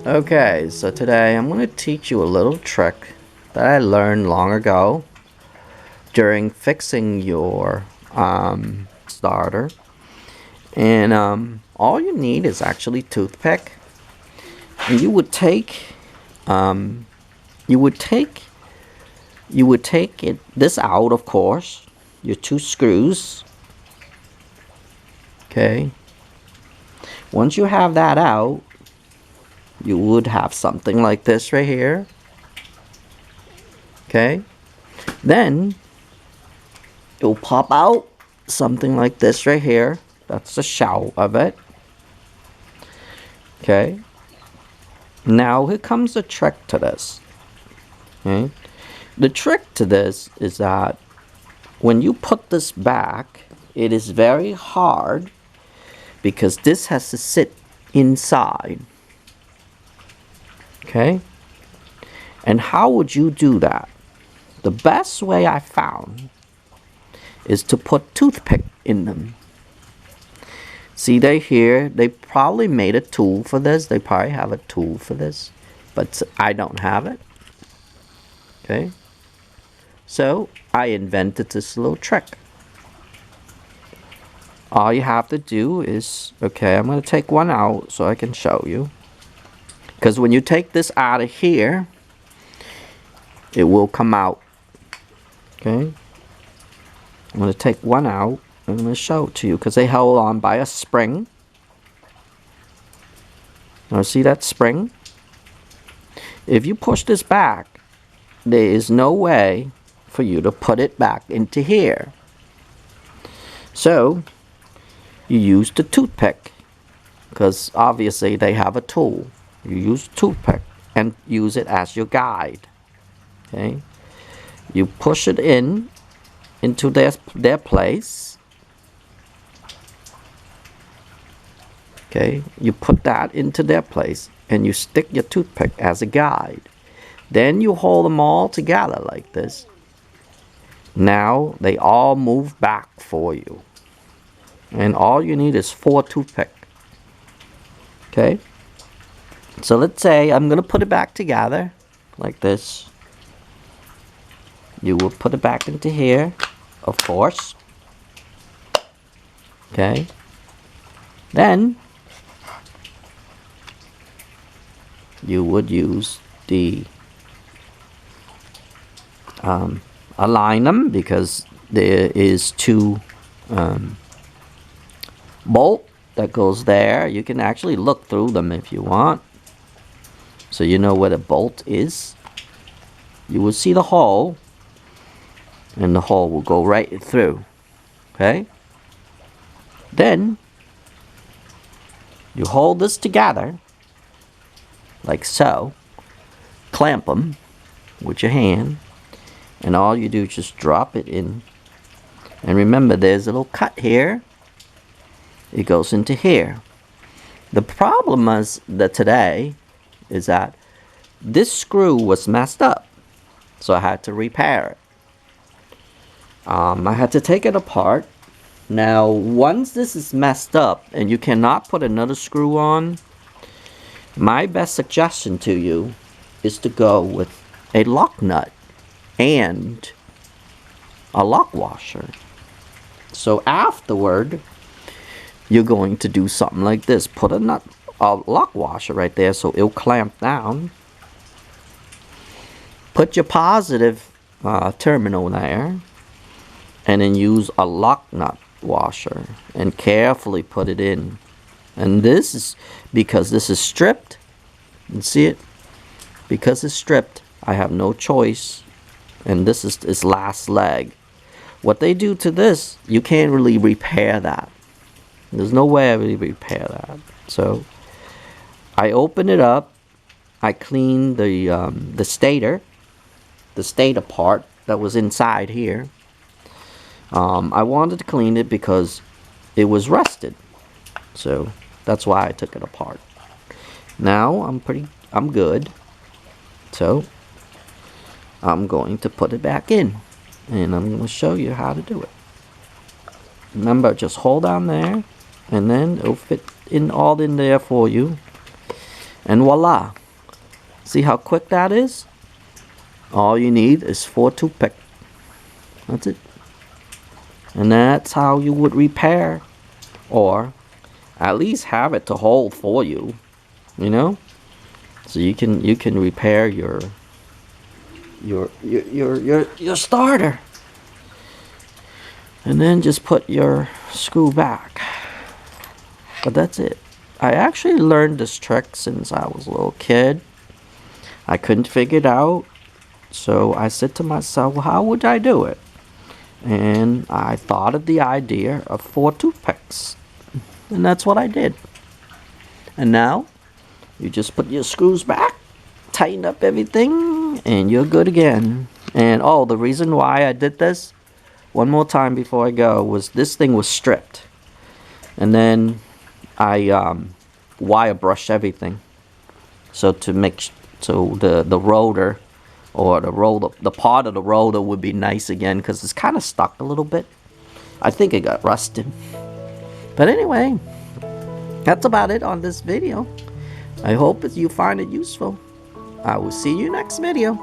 Okay, so today I'm going to teach you a little trick that I learned long ago during fixing your starter. And all you need is actually toothpick. And you would take this out, of course, your two screws. Okay. Once you have that out, you would have something like this right here. Okay. Then it'll pop out something like this right here. That's the shell of it. Okay. Now here comes the trick to this. Okay. The trick to this is that when you put this back, it is very hard because this has to sit inside. Okay? And how would you do that? The best way I found is to put toothpick in them. See, they probably made a tool for this. They probably have a tool for this, but I don't have it. Okay? So I invented this little trick. All you have to do is, okay, I'm going to take one out so I can show you. Because when you take this out of here, it will come out. Okay? I'm going to take one out. I'm going to show it to you because they hold on by a spring. Now see that spring? If you push this back, there is no way for you to put it back into here. So you use the toothpick because obviously they have a tool. You use toothpick and use it as your guide. Okay, you push it into their place. Okay, you put that into their place and you stick your toothpick as a guide. Then you hold them all together like this. Now they all move back for you. And all you need is 4 toothpicks. Okay? So let's say I'm going to put it back together like this. You will put it back into here, of course. Okay? Then you would use the align them because there is 2 bolt that goes there. You can actually look through them if you want, so you know where the bolt is. You will see the hole, and the hole will go right through. Okay, then you hold this together like so, clamp them with your hand, and all you do is just drop it in. And remember, there's a little cut here. It goes into here. The problem is that today is that this screw was messed up, so I had to repair it. I had to take it apart. Now once this is messed up and you cannot put another screw on, my best suggestion to you is to go with a lock nut and a lock washer. So afterward, you're going to do something like this. Put a lock washer right there so it'll clamp down. Put your positive terminal there, and then use a lock nut washer and carefully put it in. And this is because this is stripped. You see it? Because it's stripped, I have no choice. And this is its last leg. What they do to this, you can't really repair that. There's no way I really repair that. So I open it up. I clean the stator part that was inside here. I wanted to clean it because it was rusted. So that's why I took it apart. Now I'm good. So I'm going to put it back in, and I'm going to show you how to do it. Remember, just hold down there, and then it'll fit in all in there for you. And voila! See how quick that is? All you need is 4 toothpicks. That's it. And that's how you would repair, or at least have it to hold for you, you know. So you can repair your starter, and then just put your screw back. But that's it. I actually learned this trick since I was a little kid. I couldn't figure it out, so I said to myself, well, how would I do it? And I thought of the idea of 4 toothpicks, and that's what I did. And now you just put your screws back, tighten up everything, and you're good again. And oh, the reason why I did this, one more time before I go, was this thing was stripped, and then I wire brushed everything, so to make so the rotor, or the part of the rotor would be nice again, because it's kind of stuck a little bit. I think it got rusted. But anyway, that's about it on this video. I hope that you find it useful. I will see you next video.